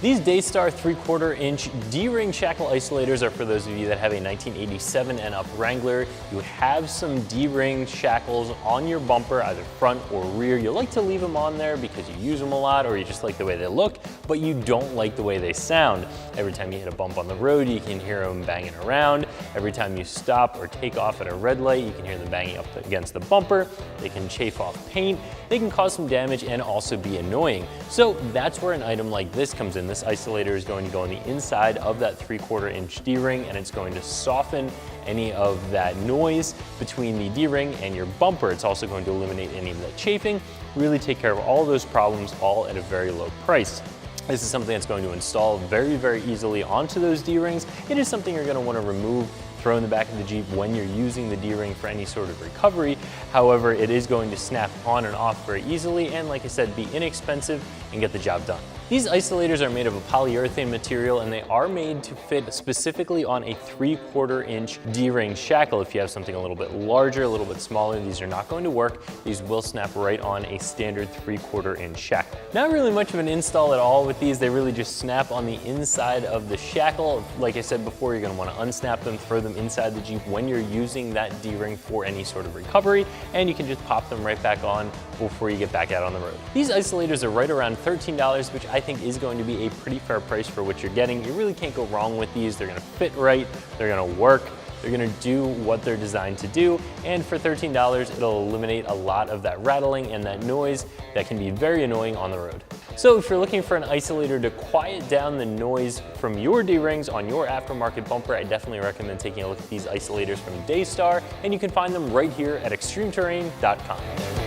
These Daystar 3/4 inch D-ring shackle isolators are for those of you that have a 1987 and up Wrangler. You have some D-ring shackles on your bumper, either front or rear. You like to leave them on there because you use them a lot or you just like the way they look, but you don't like the way they sound. Every time you hit a bump on the road, you can hear them banging around. Every time you stop or take off at a red light, you can hear them banging up against the bumper. They can chafe off paint. They can cause some damage and also be annoying. So that's where an item like this comes in. This isolator is going to go on the inside of that 3/4 inch D-ring, and it's going to soften any of that noise between the D-ring and your bumper. It's also going to eliminate any of that chafing, really take care of all those problems, all at a very low price. This is something that's going to install very, very easily onto those D-rings. It is something you're going to want to remove, throw in the back of the Jeep when you're using the D-ring for any sort of recovery. However, it is going to snap on and off very easily and, like I said, be inexpensive and get the job done. These isolators are made of a polyurethane material, and they are made to fit specifically on a 3/4 inch D-ring shackle. If you have something a little bit larger, a little bit smaller, these are not going to work. These will snap right on a standard 3/4 inch shackle. Not really much of an install at all with these. They really just snap on the inside of the shackle. Like I said before, you're going to want to unsnap them, throw them inside the Jeep when you're using that D-ring for any sort of recovery, and you can just pop them right back on before you get back out on the road. These isolators are right around $13, which I think is going to be a pretty fair price for what you're getting. You really can't go wrong with these. They're going to fit right, they're going to work, they're going to do what they're designed to do, and for $13 it'll eliminate a lot of that rattling and that noise that can be very annoying on the road. So if you're looking for an isolator to quiet down the noise from your D-rings on your aftermarket bumper, I definitely recommend taking a look at these isolators from Daystar, and you can find them right here at ExtremeTerrain.com.